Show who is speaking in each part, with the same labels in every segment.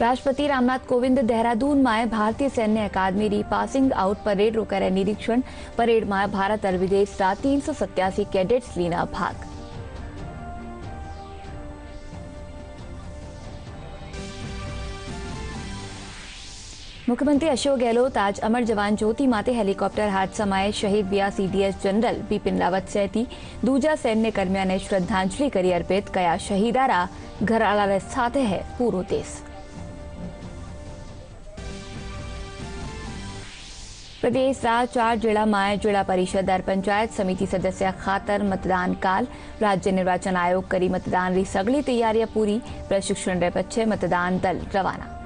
Speaker 1: राष्ट्रपति रामनाथ कोविंद देहरादून में भारतीय सैन्य अकादमी री पासिंग आउट परेड रो करे निरीक्षण। परेड में भारत और विदेश रा 387 कैडेट्स लीना भाग। मुख्यमंत्री अशोक गहलोत आज अमर जवान ज्योति माते हेलिकॉप्टर हादसा में शहीद व्या सीडीएस जनरल बिपिन रावत सहित दूजा सैन्य कर्मियों ने श्रद्धांजलि करी अर्पित कया। शहीदारा घरवाला साथ है पूरो देश। प्रदेश रा 4 जिला में जिला परिषद और पंचायत समिति सदस्य खातर मतदान काल। राज्य निर्वाचन आयोग करी मतदान री सगली तैयारियां पूरी। प्रशिक्षण रे पछे मतदान दल रवाना।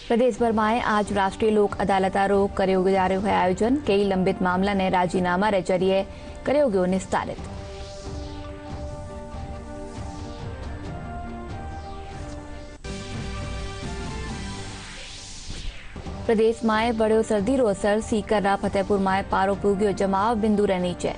Speaker 1: प्रदेश भर में आज राष्ट्रीय लोक अदालत रो कर्यो जा रह्यो है आयोजन। कई लंबित मामला ने राजीनामा रे जरिए कर्यो गयो निस्तारित। प्रदेश में बढ़ो सर्दी रो असर। सीकर रा फतेहपुर में पारो पुग्यो जमाव बिंदु रे नीचे।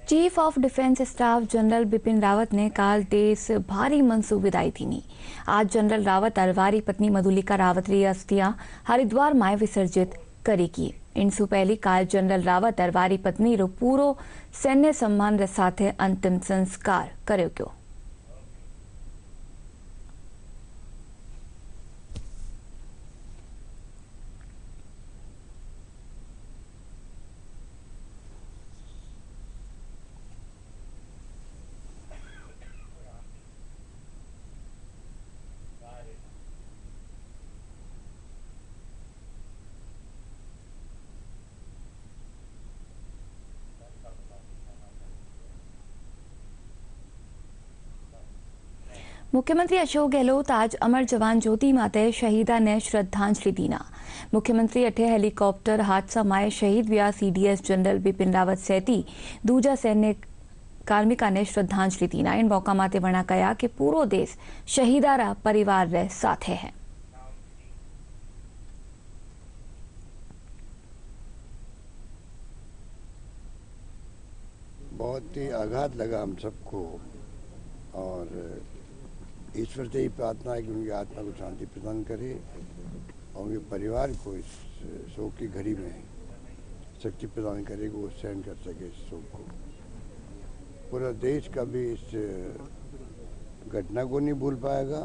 Speaker 1: Chief of defence staff general Bipin Rawat ने काल देश भारी मनसूब विदाई थी। आज जनरल रावत और वारी पत्नी मधुलिका रावत री अस्थियां हरिद्वार में विसर्जित करेगी। इनसु पहली काल जनरल रावत और वारी पत्नी रो पूरो सैन्य सम्मान रे साथे अंतिम संस्कार कर्यो गयो। मुख्यमंत्री अशोक गहलोत आज अमर जवान ज्योति माते शहीदा ने श्रद्धांजलि दीना। मुख्यमंत्री अठे हेलीकॉप्टर हादसा में शहीद व्या सीडीएस जनरल बिपिन रावत सहित दूजा सैन्य कार्मिका ने श्रद्धांजलि दीना। इन मौका माते वणा कया कि पूरो देश शहीदारा परिवार रे साथे है।
Speaker 2: बहुत ही आघात लगा हम सबको और ईश्वर से ही प्रार्थना है कि उनकी आत्मा को शांति प्रदान करे और उनके परिवार को इस शोक की घड़ी में शक्ति प्रदान करे कि वो सहन कर सके इस शोक को। पूरा देश कभी इस घटना को नहीं भूल पाएगा।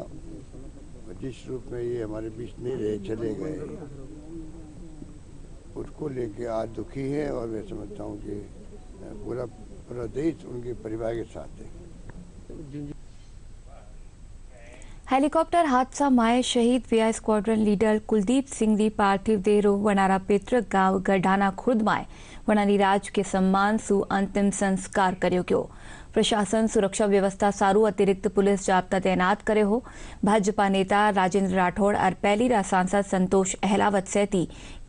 Speaker 2: जिस रूप में ये हमारे बीच नहीं रहे, चले गए, उसको लेके आज दुखी है और मैं समझता हूँ कि पूरा देश उनके परिवार के साथ है।
Speaker 1: हेलीकॉप्टर हादसा में शहीद व्या स्क्वाड्रन लीडर कुलदीप सिंह री पार्थिव देह वनारा पैतृक गांव गढ़ाना खुर्द में वनानी राज के सम्मान सु अंतिम संस्कार कर्यो गयो। प्रशासन सुरक्षा व्यवस्था सारू अतिरिक्त पुलिस जाब्ता तैनात करे हो। भाजपा नेता राजेंद्र राठौड़ और पहली रा सांसद संतोष अहलावत सहित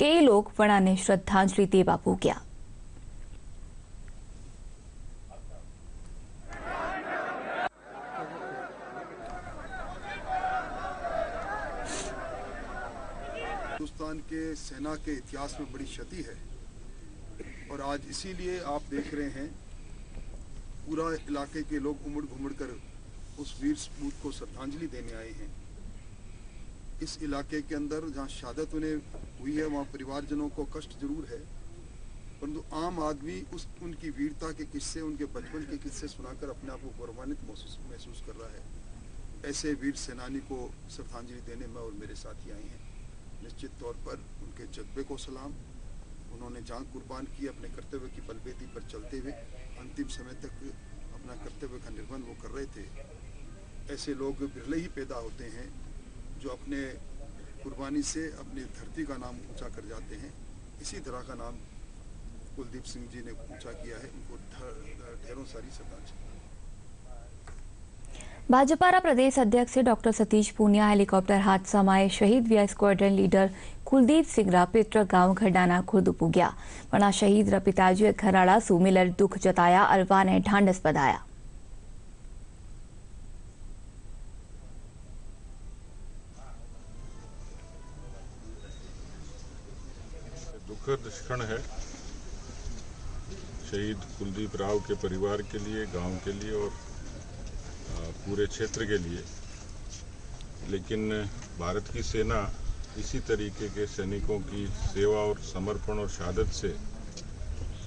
Speaker 1: कई लोग वना ने श्रद्धांजलि देवा पहुंचा।
Speaker 3: हिंदुस्तान के सेना के इतिहास में बड़ी क्षति है और आज इसीलिए आप देख रहे हैं पूरा इलाके के लोग उमड़ घुमड़ कर उस वीर सपूत को श्रद्धांजलि देने आए हैं। इस इलाके के अंदर जहां शहादत उन्हें हुई है वहां परिवारजनों को कष्ट जरूर है, परंतु आम आदमी उनकी वीरता के किस्से, उनके बचपन के किस्से सुनाकर अपने आप को गौरवान्वित महसूस कर रहा है। ऐसे वीर सेनानी को श्रद्धांजलि देने में और मेरे साथी आए हैं। निश्चित तौर पर उनके जज्बे को सलाम। उन्होंने जान कुर्बान की अपने कर्तव्य की बलबेती पर चलते हुए अंतिम समय तक अपना कर्तव्य का निर्वहन वो कर रहे थे। ऐसे लोग बिरले ही पैदा होते हैं जो अपने कुर्बानी से अपनी धरती का नाम ऊंचा कर जाते हैं। इसी तरह का नाम कुलदीप सिंह जी ने ऊंचा किया है। उनको ढेरों सारी श्रद्धांजलि।
Speaker 1: भाजपा प्रदेश अध्यक्ष डॉक्टर सतीश पूनिया हेलीकॉप्टर हादसा में शहीद व्या स्क्वाड्रन लीडर कुलदीप सिंह रा पैतृक गांव गढ़ाना खुर्द पुग्या। वना शहीद रा पिताजी घराड़ा सु मिलर दुख जताया और वाने ढांढस बधाया।
Speaker 4: दुखद क्षण है शहीद कुलदीप राव के परिवार के लिए, गांव के लिए और पूरे क्षेत्र के लिए। लेकिन भारत की सेना इसी तरीके के सैनिकों की सेवा और समर्पण और शहादत से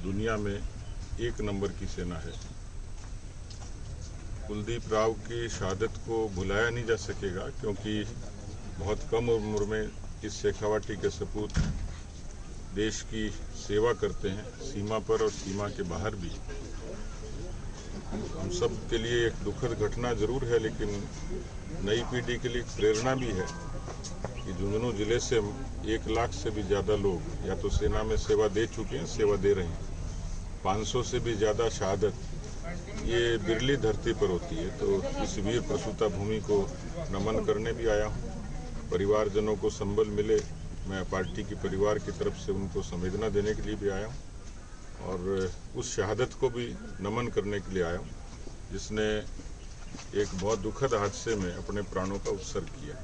Speaker 4: दुनिया में एक नंबर की सेना है। कुलदीप राव की शहादत को भुलाया नहीं जा सकेगा, क्योंकि बहुत कम उम्र में इस शेखावाटी के सपूत देश की सेवा करते हैं, सीमा पर और सीमा के बाहर भी। हम सब के लिए एक दुखद घटना जरूर है, लेकिन नई पीढ़ी के लिए प्रेरणा भी है कि झुंझुनू जिले से 1 लाख से भी ज़्यादा लोग या तो सेना में सेवा दे चुके हैं, सेवा दे रहे हैं। 500 से भी ज़्यादा शहादत ये बिरली धरती पर होती है। तो इस वीर प्रसूता भूमि को नमन करने भी आया हूँ। परिवारजनों को संबल मिले, मैं पार्टी की परिवार की तरफ से उनको संवेदना देने के लिए भी आया हूँ और उस शहादत को भी नमन करने के लिए आया हूँ, जिसने एक बहुत दुखद हादसे में अपने प्राणों का उत्सर्ग किया।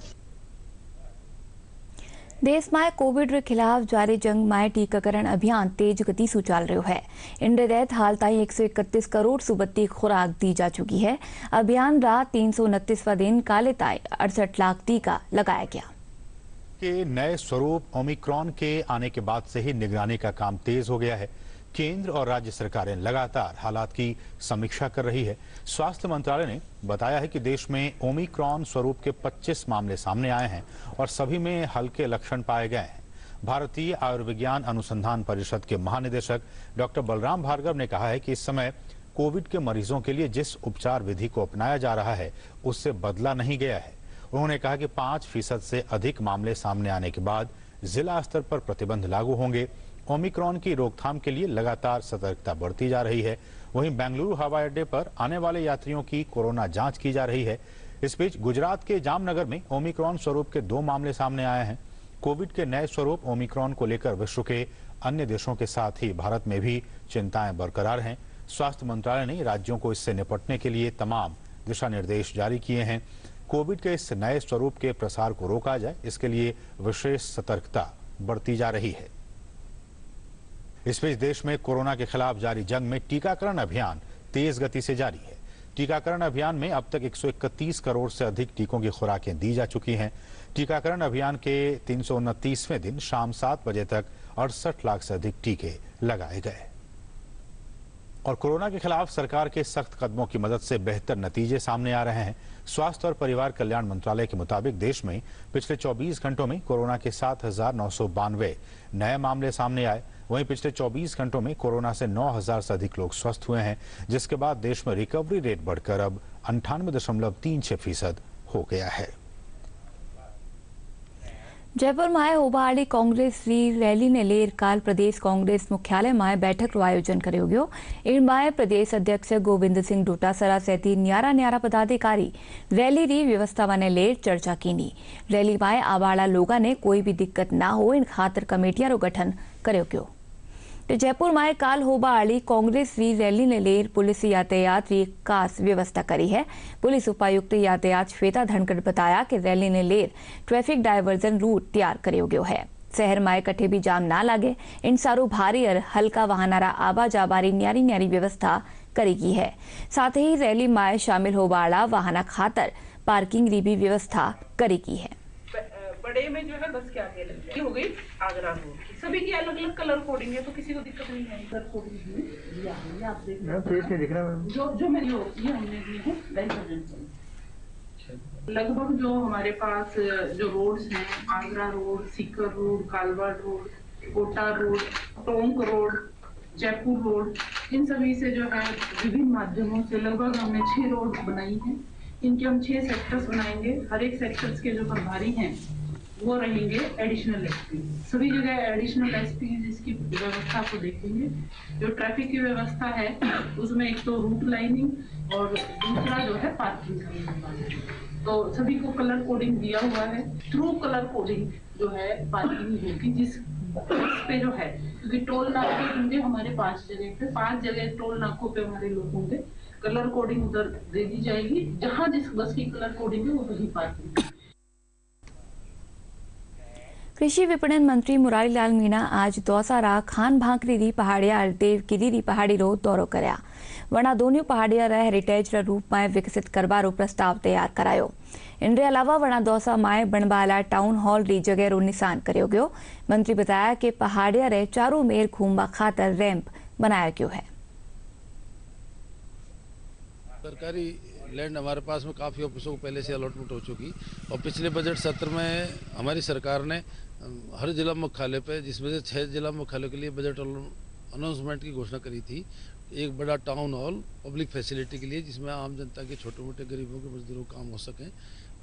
Speaker 1: देश में कोविड के खिलाफ जारी जंग में टीकाकरण अभियान तेज गति से चल रहा है। इंडिया तहत हाल ताईं 131 करोड़ सुबत्ती खुराक दी जा चुकी है। अभियान रात 329वां दिन काले ताईं 68 लाख टीका लगाया गया।
Speaker 5: के नए स्वरूप ओमिक्रॉन के आने के बाद से ही निगरानी का काम तेज हो गया है। केंद्र और राज्य सरकारें लगातार हालात की समीक्षा कर रही है। स्वास्थ्य मंत्रालय ने बताया है कि देश में ओमिक्रॉन स्वरूप के 25 मामले सामने आए हैं और सभी में हल्के लक्षण पाए गए हैं। भारतीय आयुर्विज्ञान अनुसंधान परिषद के महानिदेशक डॉक्टर बलराम भार्गव ने कहा है कि इस समय कोविड के मरीजों के लिए जिस उपचार विधि को अपनाया जा रहा है उससे बदला नहीं गया है। उन्होंने कहा कि 5% से अधिक मामले सामने आने के बाद जिला स्तर पर प्रतिबंध लागू होंगे। ओमिक्रॉन की रोकथाम के लिए लगातार सतर्कता बढ़ती जा रही है। वहीं बेंगलुरु हवाई अड्डे पर आने वाले यात्रियों की कोरोना जांच की जा रही है। इस बीच गुजरात के जामनगर में ओमिक्रॉन स्वरूप के 2 मामले सामने आए हैं। कोविड के नए स्वरूप ओमिक्रॉन को लेकर विश्व के अन्य देशों के साथ ही भारत में भी चिंताएं बरकरार हैं। स्वास्थ्य मंत्रालय ने राज्यों को इससे निपटने के लिए तमाम दिशा निर्देश जारी किए हैं। कोविड के इस नए स्वरूप के प्रसार को रोका जाए, इसके लिए विशेष सतर्कता बरती जा रही है। इस बीच देश में कोरोना के खिलाफ जारी जंग में टीकाकरण अभियान तेज गति से जारी है। टीकाकरण अभियान में अब तक 131 करोड़ से अधिक टीकों की खुराकें दी जा चुकी हैं। टीकाकरण अभियान के 329वें दिन शाम 7 बजे तक 68 लाख से अधिक टीके लगाए गए। और कोरोना के खिलाफ सरकार के सख्त कदमों की मदद से बेहतर नतीजे सामने आ रहे हैं। स्वास्थ्य और परिवार कल्याण मंत्रालय के मुताबिक देश में पिछले 24 घंटों में कोरोना के 7,992 नए मामले सामने आए। वहीं पिछले 24 घंटों में कोरोना से 9,000 से अधिक लोग स्वस्थ हुए हैं, जिसके बाद देश में रिकवरी रेट बढ़कर अब 98.36% हो गया है।
Speaker 1: जयपुर में होबाळी कांग्रेस रैली ने लेर काल प्रदेश कांग्रेस मुख्यालय में बैठक आयोजन करो गयो। इन प्रदेश अध्यक्ष गोविंद सिंह डोटासरा सहित न्यारा पदाधिकारी रैली री व्यवस्था में लेर चर्चा की। रैली में आवाड़ा लोगों ने कोई भी दिक्कत ना हो इन खातर कमेटियां रो गठन करो गयो। जयपुर में काल होबाळी कांग्रेस रैली ने लेर पुलिस यातायात की खास व्यवस्था करी है। पुलिस उपायुक्त यातायात श्वेता धनखड़ बताया कि रैली ने लेर ट्रैफिक डायवर्जन रूट तैयार करो गयो है। शहर में कटे भी जाम ना लगे इन सारू भारी और हल्का वाहनारा आवाजाबारी न्यारी व्यवस्था करेगी है। साथ ही रैली में शामिल होबाड़ा वाहना खातर पार्किंग री भी व्यवस्था करेगी है।
Speaker 6: बड़े में जो है बस क्या हो गई आगरा रोड सभी की अलग अलग कलर कोडिंग है, तो किसी को दिक्कत नहीं है। कलर कोडिंग आप देख रहे हैं जो मेरी ये हमने दी है लगभग जो हमारे पास जो रोड्स हैं Agra road, Sikar road, Kalwar road, Kota road, Tonk road, Jaipur road, इन सभी से जो है विभिन्न माध्यमों से लगभग हमने 6 रोड बनाई हैं। इनके हम 6 सेक्टर्स बनाएंगे। हर एक सेक्टर्स के जो प्रभारी हैं वो रहेंगे एडिशनल एसपी। सभी जगह एडिशनल एसपी इसकी व्यवस्था को देखेंगे। जो ट्रैफिक की व्यवस्था है उसमें एक तो रूट लाइनिंग और दूसरा जो है पार्किंग का। तो सभी को कलर कोडिंग दिया हुआ है। थ्रू कलर कोडिंग जो है पार्किंग होगी जिस पे जो है, क्योंकि टोल नाके होंगे हमारे 5 जगह टोल नाकों पे हमारे लोग होंगे। कलर कोडिंग उधर दे दी जाएगी। जहां जिस बस की कलर कोडिंग है वो वही पार्किंग।
Speaker 1: कृषि विपणन मंत्री मुरारी लाल मीणा आज दौसारा खान भांकरी पहाड़िया देवगिरी पहाड़ी रो दौरो कर्या। वणा दोन्यू पहाड़िया हेरिटेज रूप में विकसित करवारो प्रस्ताव तैयार करायो। इनके अलावा वणा दौसा में बनवाला टाउन हॉल री जगह रो निशान करो गयो। मंत्री बताया कि पहाड़िया रे चारों मेर घूमवा खातर रैंप बनाया गयो है।
Speaker 7: सरकारी लैंड हमारे पास में काफ़ी ऑफिसों को पहले से अलॉटमेंट हो चुकी और पिछले बजट सत्र में हमारी सरकार ने हर जिला मुख्यालय पे, जिसमें से 6 जिला मुख्यालयों के लिए बजट अनाउंसमेंट की घोषणा करी थी। एक बड़ा टाउन हॉल पब्लिक फैसिलिटी के लिए, जिसमें आम जनता के छोटे मोटे गरीबों के मजदूरों को काम हो सकें,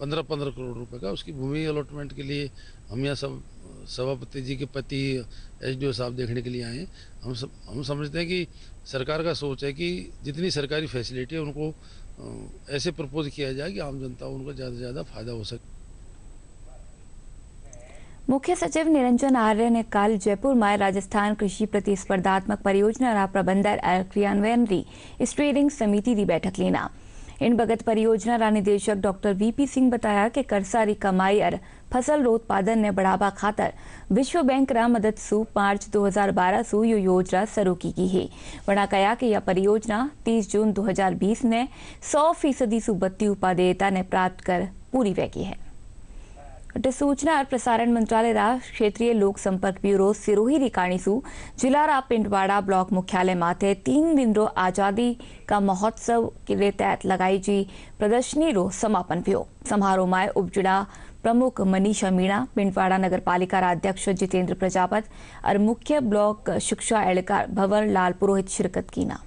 Speaker 7: 15-15 करोड़ रुपए का। उसकी भूमि अलॉटमेंट के लिए हम यहाँ सब सभापति जी के पति SDO साहब देखने के लिए आए। हम समझते हैं कि सरकार का सोच है कि जितनी सरकारी फैसिलिटी है उनको ऐसे प्रपोज किया जाए कि आम जनता उनको ज़्यादा से ज़्यादा फायदा हो सके।
Speaker 1: मुख्य सचिव निरंजन आर्य ने कल जयपुर में राजस्थान कृषि प्रतिस्पर्धात्मक परियोजना प्रबंधन और क्रियान्वयन री स्टीयरिंग समिति की बैठक लेना। इन बगत परियोजना रा निदेशक डॉक्टर VP सिंह बताया कि करसारी कमाई और फसल रो उत्पादन ने बढ़ावा खातर विश्व बैंक रा मदद सु मार्च 2012 सु यो योजना शुरू की गई है। वणा कहा कि यह परियोजना 30 जून 2020 ने 100% सु बत्ती उपादेयता ने प्राप्त कर पूरी वे की है। सूचना और प्रसारण मंत्रालय रा क्षेत्रीय लोक संपर्क ब्यूरो सिरोही रिकाणी सु जिला रा पिंडवाड़ा ब्लॉक मुख्यालय माथे 3 दिन रो आजादी का महोत्सव के तहत लगाई जी प्रदर्शनी रो समापन भयो। समारोह में उपजिला प्रमुख मनीषा मीणा, पिंडवाड़ा नगर पालिका अध्यक्ष जितेंद्र प्रजापत और मुख्य ब्लॉक शिक्षा एहलकार भंवर लाल पुरोहित शिरकत की ना।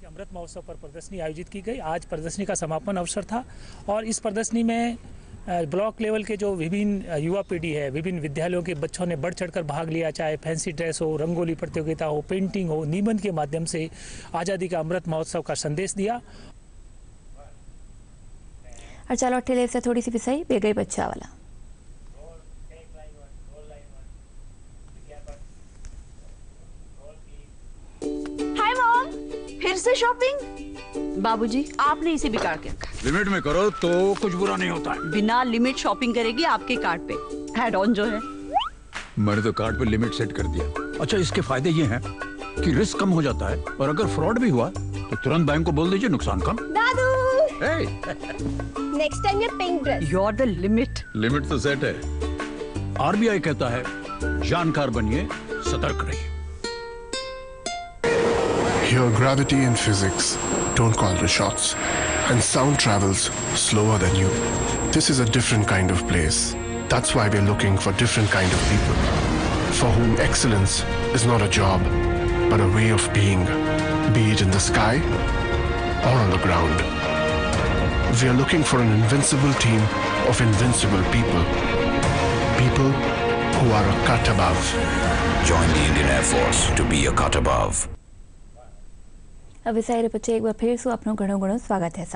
Speaker 8: अमृत महोत्सव पर प्रदर्शनी आयोजित की गई। आज प्रदर्शनी का समापन अवसर था और इस प्रदर्शनी में ब्लॉक लेवल के जो विभिन्न युवा पीढ़ी है, विभिन्न विद्यालयों के बच्चों ने बढ़ चढ़कर भाग लिया। चाहे फैंसी ड्रेस हो, रंगोली प्रतियोगिता हो, पेंटिंग हो, निबंध के माध्यम से आज़ादी का अमृत महोत्सव का संदेश दिया।
Speaker 1: और चलो ठेले से थोड़ी सी पिसाई बे गई बच्चा वाला।
Speaker 9: हाय मॉम, फिर से शॉपिंग? बाबूजी, आपने इसे बिगाड़ के रखा।
Speaker 10: लिमिट में करो तो कुछ बुरा नहीं होता है।
Speaker 9: बिना लिमिट शॉपिंग करेगी आपके कार्ड पे ऐड ऑन जो है।
Speaker 10: मैंने तो कार्ड पे लिमिट सेट कर दिया। अच्छा, इसके फायदे ये हैं कि रिस्क कम हो जाता है और अगर फ्रॉड भी हुआ तो तुरंत बैंक को बोल दीजिए, नुकसान कम।
Speaker 11: दादू,
Speaker 9: नेक्स्ट टाइम ये pink dress. You are the limit.
Speaker 10: Limit तो सेट है। RBI कहता है जानकार बनिए, सतर्क रहिए।
Speaker 12: Here gravity and physics don't call the shots, and sound travels slower than you. This is a different kind of place. That's why we're looking for different kind of people, for whom excellence is not a job, but a way of being, be it in the sky or on the ground. We are looking for an invincible team of invincible people, people who are a cut above.
Speaker 13: Join the Indian Air Force to be a cut above.
Speaker 1: अब इस बच्चे एक बार फिर से अपनो घणो स्वागत है।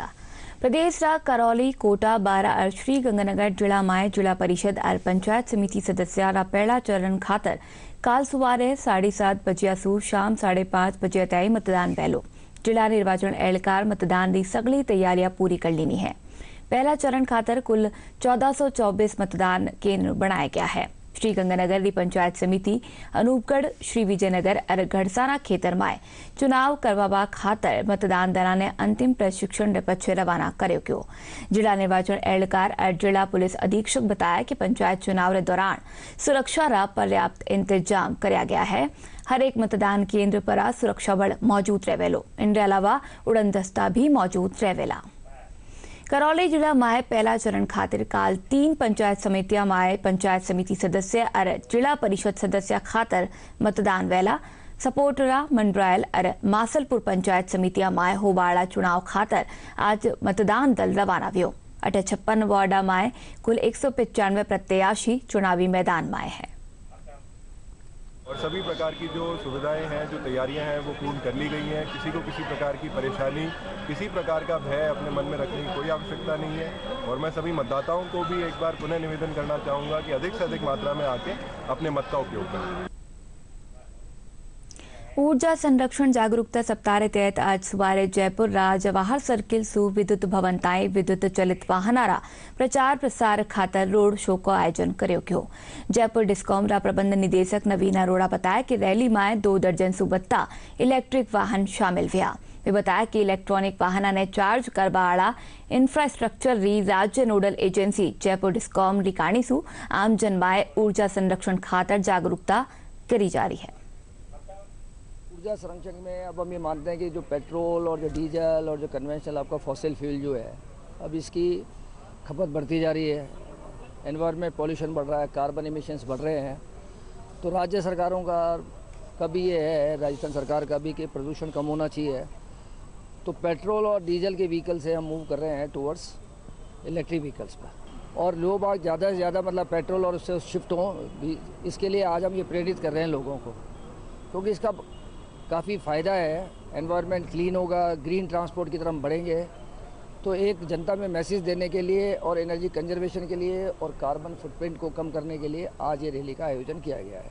Speaker 1: प्रदेश रा करौली, कोटा, बारा और श्री गंगानगर जिला में जिला परिषद और पंचायत समिति सदस्य रा पहला चरण खातर काल सुबारे 7:30 बजे सु शाम 5:30 बजे तय मतदान पहलो। जिला निर्वाचन एहलकार मतदान की सगली तैयारियां पूरी कर लेनी है। पहला चरण खातर कुल 1424 मतदान केंद्र बनाया गया है। श्री गंगानगर की पंचायत समिति, अनूपगढ़, श्री विजयनगर और घड़साना खेतर में चुनाव करवा खातर मतदान दल ने अंतिम प्रशिक्षण ने पछे रवाना करो गयो। जिला निर्वाचन एहलकार और जिला पुलिस अधीक्षक बताया कि पंचायत चुनाव के दौरान सुरक्षा रा पर्याप्त इंतजाम कराया गया है। हर एक मतदान केंद्र पर सुरक्षा बल मौजूद रहेवेलो। इनके अलावा उड़न दस्ता भी मौजूद रहेवेला। करौली जिला में पहला चरण खातिर काल 3 पंचायत समितियां में पंचायत समिति सदस्य और जिला परिषद सदस्य खातर मतदान वेला। सपोटरा, मंडरायल और मासलपुर पंचायत समितियां में होबाड़ा चुनाव खातर आज मतदान दल रवाना हुआ। 56 वार्डा में कुल 195 प्रत्याशी चुनावी मैदान में है
Speaker 14: और सभी प्रकार की जो सुविधाएं हैं, जो तैयारियां हैं, वो पूर्ण कर ली गई हैं। किसी को किसी प्रकार की परेशानी, किसी प्रकार का भय अपने मन में रखने की कोई आवश्यकता नहीं है। और मैं सभी मतदाताओं को भी एक बार पुनः निवेदन करना चाहूँगा कि अधिक से अधिक मात्रा में आके अपने मत का उपयोग करें।
Speaker 1: ऊर्जा संरक्षण जागरूकता सप्ताह के तहत आज सुबारे जयपुर जवाहर सर्किल सु विद्युत भवन ताईं विद्युत चलित वाहनारा प्रचार प्रसार खातर रोड शो को आयोजन कर्यो गयो। जयपुर डिस्कॉम रा प्रबंध निदेशक नवीन अरोड़ा बताया कि रैली में 2 दर्जन सु बत्ता इलेक्ट्रिक वाहन शामिल हुआ। वे बताया कि इलेक्ट्रॉनिक वाहना ने चार्ज करवा वाला इंफ्रास्ट्रक्चर री राज्य नोडल एजेंसी जयपुर डिस्कॉम री काणी सु आम जनमाए ऊर्जा संरक्षण खातर जागरूकता करी जा रही है।
Speaker 11: ऊर्जा संरक्षण में अब हम ये मानते हैं कि जो पेट्रोल और जो डीजल और जो कन्वेंशनल आपका फॉसिल फ्यूल जो है अब इसकी खपत बढ़ती जा रही है, एनवायरनमेंट पॉल्यूशन बढ़ रहा है, कार्बन एमिशंस बढ़ रहे हैं। तो राज्य सरकारों का भी ये है, राजस्थान सरकार का भी, कि प्रदूषण कम होना चाहिए। तो पेट्रोल और डीजल के व्हीकल से हम मूव कर रहे हैं टूवर्ड्स इलेक्ट्रिक व्हीकल्स पर, और लोग बाग ज़्यादा से ज़्यादा मतलब पेट्रोल और उससे शिफ्ट हों। इसके लिए आज हम ये प्रेरित कर रहे हैं लोगों को, क्योंकि इसका काफ़ी फ़ायदा है। एनवायरनमेंट क्लीन होगा, ग्रीन ट्रांसपोर्ट की तरफ बढ़ेंगे। तो एक जनता में मैसेज देने के लिए और एनर्जी कंजर्वेशन के लिए और कार्बन फुटप्रिंट को कम करने के लिए आज ये रैली का आयोजन किया गया है।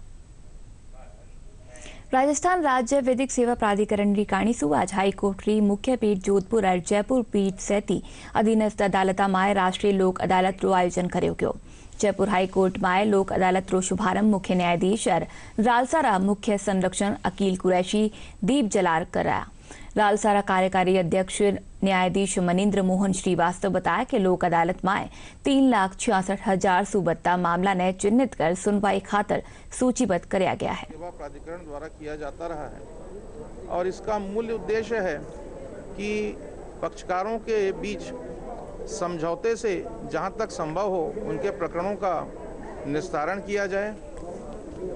Speaker 1: राजस्थान राज्य विधिक सेवा प्राधिकरण री काणीसु आज हाईकोर्ट री मुख्य पीठ जोधपुर और जयपुर पीठ सहित अधीनस्थ अदालत माए राष्ट्रीय लोक अदालत रो आयोजन कर्यो गयो। जयपुर हाईकोर्ट माए लोक अदालत रो शुभारंभ मुख्य न्यायाधीश और रालसारा मुख्य संरक्षण अकील कुरैशी दीप जलार कराया। रालसारा कार्यकारी अध्यक्ष न्यायाधीश मनिंद्र मोहन श्रीवास्तव बताया कि लोक अदालत में 3,66,000 सुबत्ता मामला ने चिन्हित कर सुनवाई खातर सूचीबद्ध किया गया है।
Speaker 15: सेवा प्राधिकरण द्वारा किया जाता रहा है और इसका मूल उद्देश्य है कि पक्षकारों के बीच समझौते से जहां तक संभव हो उनके प्रकरणों का निस्तारण किया जाए।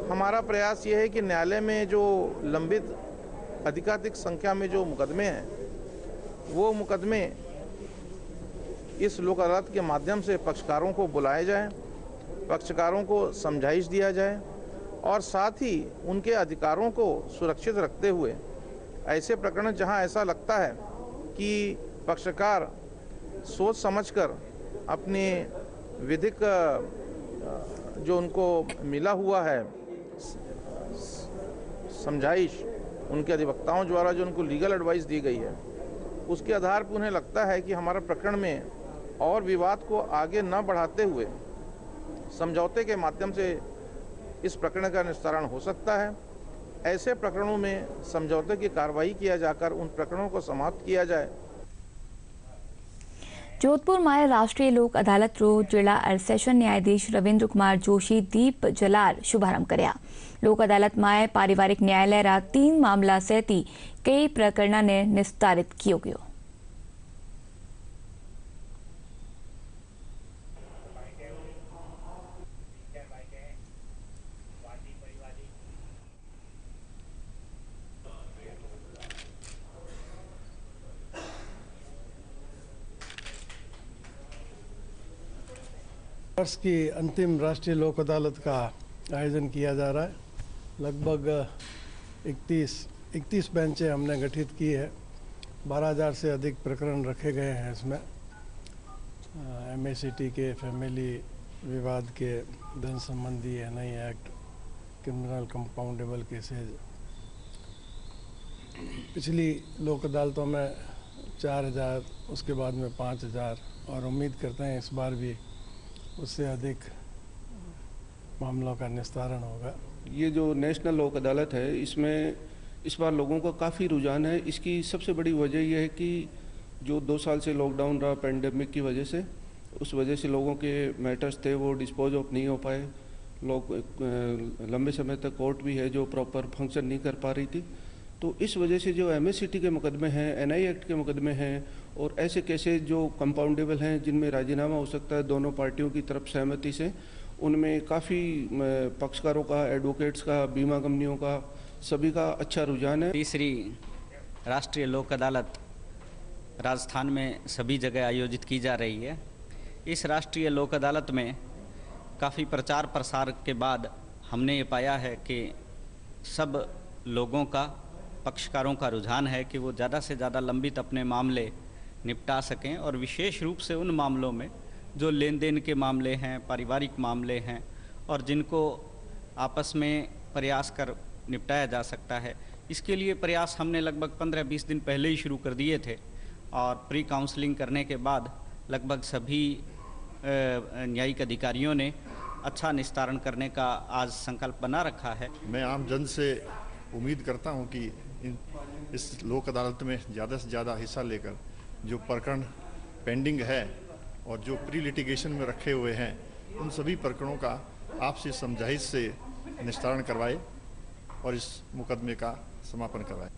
Speaker 15: हमारा प्रयास ये है कि न्यायालय में जो लंबित अधिकाधिक संख्या में जो मुकदमे हैं वो मुकदमे इस लोक अदालत के माध्यम से पक्षकारों को बुलाए जाए, पक्षकारों को समझाइश दिया जाए और साथ ही उनके अधिकारों को सुरक्षित रखते हुए ऐसे प्रकरण जहां ऐसा लगता है कि पक्षकार सोच समझकर अपने विधिक जो उनको मिला हुआ है समझाइश, उनके अधिवक्ताओं द्वारा जो उनको लीगल एडवाइस दी गई है, उसके आधार पर उन्हें लगता है कि हमारा प्रकरण में और विवाद को आगे न बढ़ाते हुए समझौते के माध्यम से इस प्रकरण का निस्तारण हो सकता है। ऐसे प्रकरणों में समझौते की कार्रवाई किया जाकर उन प्रकरणों को समाप्त किया जाए।
Speaker 1: जोधपुर में राष्ट्रीय लोक अदालत रो जिला और सेशन न्यायाधीश रविंद्र कुमार जोशी दीप जलार शुभारंभ कर्या। लोक अदालत में पारिवारिक न्यायालय रा 3 मामला सहित कई प्रकरण ने निस्तारित कियो गयो।
Speaker 16: वर्ष की अंतिम राष्ट्रीय लोक अदालत का आयोजन किया जा रहा है। लगभग 31 बेंचें हमने गठित की है। 12,000 से अधिक प्रकरण रखे गए हैं इसमें। MACT के, फैमिली विवाद के, धन संबंधी NI act, criminal compoundable cases. पिछली लोक अदालतों में 4,000, उसके बाद में 5,000 और उम्मीद करते हैं इस बार भी उससे अधिक मामलों का निस्तारण होगा।
Speaker 17: ये जो नेशनल लोक अदालत है इसमें इस बार लोगों का काफ़ी रुझान है। इसकी सबसे बड़ी वजह यह है कि जो 2 साल से लॉकडाउन रहा पेंडेमिक की वजह से, उस वजह से लोगों के मैटर्स थे वो डिस्पोज ऑफ नहीं हो पाए। लोग लंबे समय तक कोर्ट भी है जो प्रॉपर फंक्शन नहीं कर पा रही थी। तो इस वजह से जो MACT के मुकदमे हैं, NI एक्ट के मुकदमे हैं और ऐसे केसेज जो कंपाउंडेबल हैं जिनमें राजीनामा हो सकता है दोनों पार्टियों की तरफ सहमति से, उनमें काफ़ी पक्षकारों का, एडवोकेट्स का, बीमा कंपनियों का, सभी का अच्छा रुझान है।
Speaker 18: तीसरी राष्ट्रीय लोक अदालत राजस्थान में सभी जगह आयोजित की जा रही है। इस राष्ट्रीय लोक अदालत में काफ़ी प्रचार प्रसार के बाद हमने ये पाया है कि सब लोगों का, पक्षकारों का रुझान है कि वो ज़्यादा से ज़्यादा लंबित अपने मामले निपटा सकें और विशेष रूप से उन मामलों में जो लेन देन के मामले हैं, पारिवारिक मामले हैं और जिनको आपस में प्रयास कर निपटाया जा सकता है, इसके लिए प्रयास हमने लगभग 15-20 दिन पहले ही शुरू कर दिए थे और प्री काउंसलिंग करने के बाद लगभग सभी न्यायिक अधिकारियों ने अच्छा निस्तारण करने का आज संकल्प बना रखा है।
Speaker 19: मैं आम जन से उम्मीद करता हूं कि इस लोक अदालत में ज़्यादा से ज़्यादा हिस्सा लेकर जो प्रकरण पेंडिंग है और जो प्री लिटिगेशन में रखे हुए हैं उन सभी प्रकरणों का आपसी समझाइश से निस्तारण करवाए और इस मुकदमे का समापन करवाए।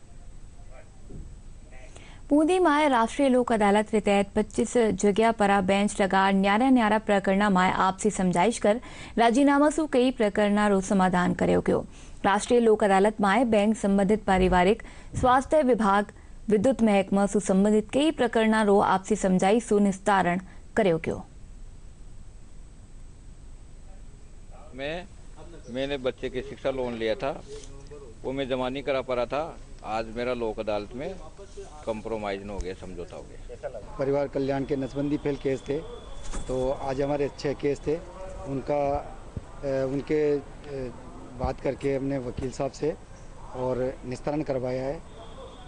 Speaker 1: बूंदी में राष्ट्रीय लोक अदालत के तहत 25 जगह पर बेंच लगाड़ न्यारा प्रकरण में आपसी समझाइश कर राजीनामा सु कई प्रकरण रो समाधान कर्यो गयो। राष्ट्रीय लोक अदालत में बैंक संबंधित पारिवारिक स्वास्थ्य विभाग विद्युत महकमा सु संबंधित कई प्रकरण रो आपसी समझाइश सु निस्तारण कर्यो गयो।
Speaker 20: मैंने बच्चे के शिक्षा लोन लिया था, वो मैं जमा नहीं करा पा रहा था। आज मेरा लोक अदालत में कंप्रोमाइज हो गया, समझौता हो गया।
Speaker 21: परिवार कल्याण के नसबंदी फेल केस थे, तो आज हमारे 6 केस थे, उनके बात करके हमने वकील साहब से और निस्तारण करवाया है।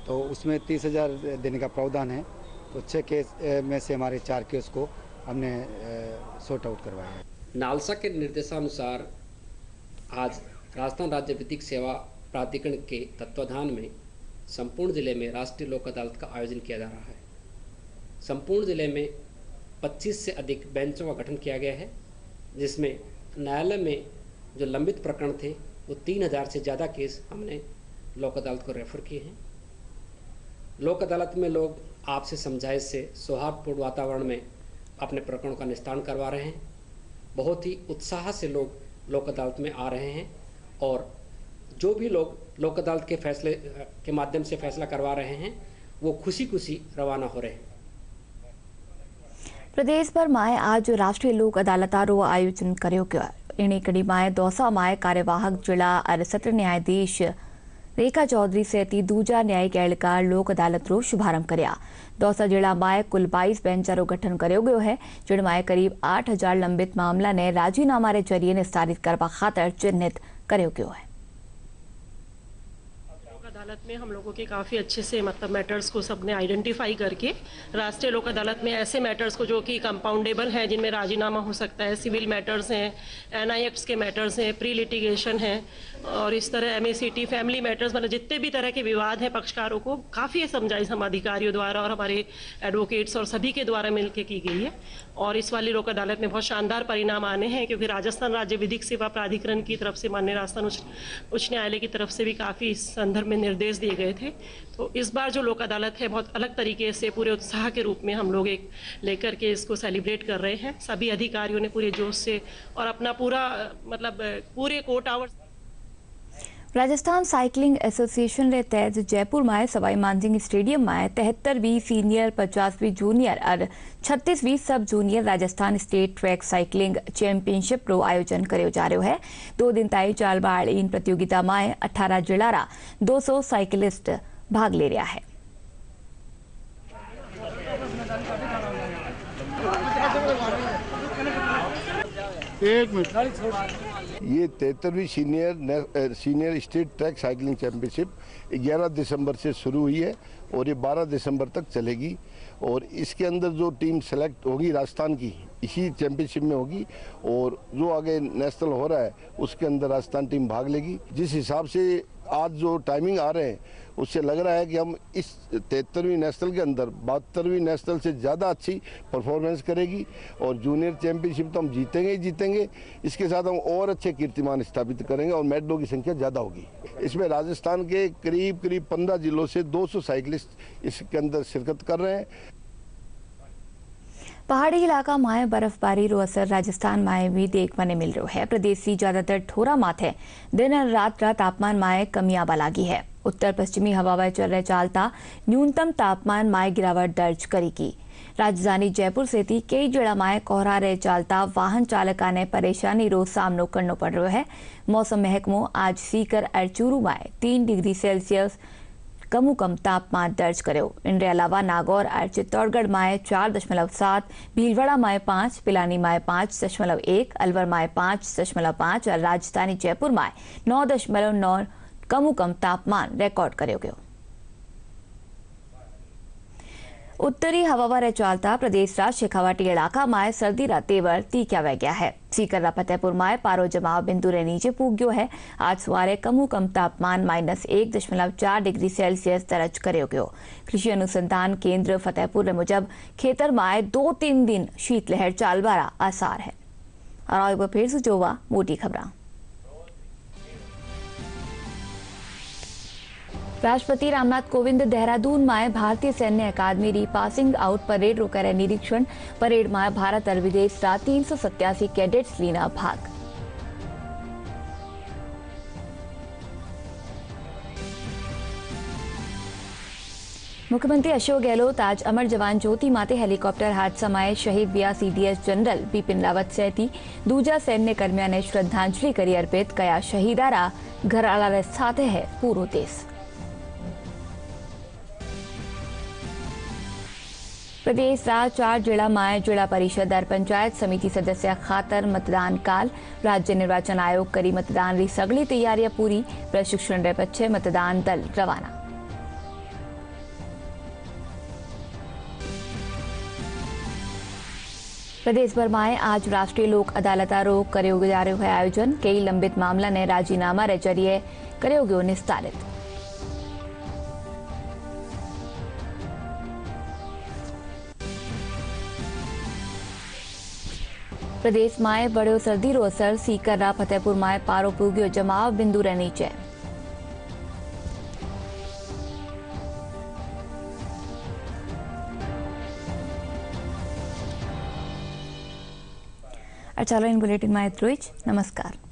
Speaker 21: तो उसमें 30,000 देने का प्रावधान है। तो 6 केस में से हमारे 4 केस को हमने सॉर्ट आउट करवाया है।
Speaker 22: नालसा के निर्देशानुसार आज राजस्थान राज्य विधिक सेवा प्राधिकरण के तत्वाधान में संपूर्ण जिले में राष्ट्रीय लोक अदालत का आयोजन किया जा रहा है। संपूर्ण जिले में 25 से अधिक बेंचों का गठन किया गया है, जिसमें न्यायालय में जो लंबित प्रकरण थे वो 3000 से ज़्यादा केस हमने लोक अदालत को रेफर किए हैं। लोक अदालत में लोग आपसे समझाइश से सौहार्दपूर्ण वातावरण में अपने प्रकरणों का निस्तारण करवा रहे हैं। बहुत ही उत्साह से लोग लोक अदालत में आ रहे हैं और जो भी लोग लोक अदालत के फैसले के माध्यम से फैसला करवा रहे हैं वो खुशी खुशी रवाना हो रहे हैं।
Speaker 1: प्रदेश भर में आज राष्ट्रीय लोक अदालत रो आयोजन कर्यो गयो। इन कड़ी में दौसा में कार्यवाहक जिला और सत्र न्यायाधीश रेखा चौधरी सहित दूजा न्यायिक एहलकार लोक अदालत रो शुभारंभ कर्या। दौसा जिला में कुल 22 बेंच रो गठन कर्यो गयो है, जिनमें करीब 8000 लंबित मामला ने राजीनामा रे जरिए निस्तारित करवा खातर चिन्हित कर्यो गयो है।
Speaker 23: अदालत में हम लोगों के काफ़ी अच्छे से मतलब मैटर्स को सबने आइडेंटिफाई करके राष्ट्रीय लोक अदालत में ऐसे मैटर्स को जो कि कंपाउंडेबल हैं, जिनमें राजीनामा हो सकता है, सिविल मैटर्स हैं, एनआई एक्ट्स के मैटर्स हैं, प्री लिटिगेशन हैं और इस तरह एमएसीटी फैमिली मैटर्स, मतलब जितने भी तरह के विवाद हैं पक्षकारों को काफ़ी समझाइश हम अधिकारियों द्वारा और हमारे एडवोकेट्स और सभी के द्वारा मिलकर की गई है। और इस वाली लोक अदालत में बहुत शानदार परिणाम आने हैं, क्योंकि राजस्थान राज्य विधिक सेवा प्राधिकरण की तरफ से माननीय राजस्थान उच्च न्यायालय की तरफ से भी काफ़ी इस संदर्भ में निर्देश दिए गए थे। तो इस बार जो लोक अदालत है बहुत अलग तरीके से पूरे उत्साह के रूप में हम लोग एक लेकर के इसको सेलिब्रेट कर रहे हैं। सभी अधिकारियों ने पूरे जोश से और अपना पूरा मतलब पूरे court hours.
Speaker 1: Rajasthan cycling association के तहत जयपुर में सवाई मानसिंह स्टेडियम में 73वीं सीनियर, 50वीं जूनियर और 36वीं sub junior Rajasthan state track cycling championship रो आयोजन कर्यो जा रह्यो है। 2 दिन ताई चालबा वाली इन प्रतियोगिता में 18 जिला रा 200 साइकिलिस्ट भाग ले रहा है।
Speaker 2: ये 73वीं senior state track cycling championship 11 दिसंबर से शुरू हुई है और ये 12 दिसंबर तक चलेगी। और इसके अंदर जो टीम सेलेक्ट होगी राजस्थान की इसी चैंपियनशिप में होगी, और जो आगे नेशनल हो रहा है उसके अंदर राजस्थान टीम भाग लेगी। जिस हिसाब से आज जो टाइमिंग आ रहे हैं उससे लग रहा है कि हम इस 73वीं नेशनल के अंदर 72वीं नेशनल से ज़्यादा अच्छी परफॉर्मेंस करेगी और जूनियर चैंपियनशिप तो हम जीतेंगे ही जीतेंगे, इसके साथ हम और अच्छे कीर्तिमान स्थापित करेंगे और मेडलों की संख्या ज़्यादा होगी। इसमें राजस्थान के करीब 15 जिलों से 200 साइकिलिस्ट इसके अंदर शिरकत कर रहे हैं।
Speaker 1: पहाड़ी इलाका में बर्फबारी रो असर राजस्थान में भी देखने मिल रहा है। प्रदेश की ज्यादातर ठोरा माथे दिन और रात का तापमान में कमी आवा लगी है। उत्तर पश्चिमी हवाएं चल रहे चालता न्यूनतम तापमान में गिरावट दर्ज करेगी। राजधानी जयपुर से कई जिला में कोहरा रहे चालता वाहन चालका ने परेशानी रो सामनो करनो पड़ रहा है। मौसम महकमो आज सीकर और चूरू में 3 डिग्री सेल्सियस कम तापमान दर्ज करो। इनके अलावा नागौर और चित्तौड़गढ़ में 4.7, भीलवाड़ा में 5, पिलानी में 5.1, अलवर में 5.5 और राजधानी जयपुर में 9.9 कम तापमान रेकॉर्ड कर्यो गयो। उत्तरी हवावारे चालता प्रदेश शेखावाटी इलाका में सर्दी तेवर तीख्या गया है। सीकर फतेहपुर में पारो जमाव बिंदु रे नीचे पूग्यो है। आज सवारे कम तापमान -1.4 डिग्री सेल्सियस दर्ज कर्यो गयो। कृषि अनुसंधान केंद्र फतेहपुर मुजब खेतर में 2-3 दिन शीतलहर चालवारा आसार है। और फिर से जोवा मोटी खबर। राष्ट्रपति रामनाथ कोविंद देहरादून में भारतीय सैन्य अकादमी री पासिंग आउट परेड रो करे निरीक्षण। परेड में भारत और विदेश रा 387 कैडेट्स लीना भाग। मुख्यमंत्री अशोक गहलोत आज अमर जवान ज्योति माते हेलिकॉप्टर हादसा में शहीद व्या CDS जनरल बिपिन रावत सहित दूजा सैन्य कर्मियों ने श्रद्धांजलि करी अर्पित कया। शहीदारा घरवाला साथ है पूरो देश। प्रदेश 4 जिला में जिला परिषद और पंचायत समिति सदस्य खातर मतदान काल। राज्य निर्वाचन आयोग करी मतदान री सगली तैयारियां पूरी। प्रशिक्षण रे पछे मतदान दल रवाना। प्रदेश भर में आज राष्ट्रीय लोक अदालत रो कर्यो जा रह्यो है आयोजन। कई लंबित मामला ने राजीनामा रे जरिए कर्यो गयो निस्तारित। प्रदेश में बढ़ो सर्दी रो असर। सीकर फतेहपुर में पारो पूग्यो जमाव बिंदु रे नीचे। चलो इन बुलेटिन में इतरो ज। नमस्कार।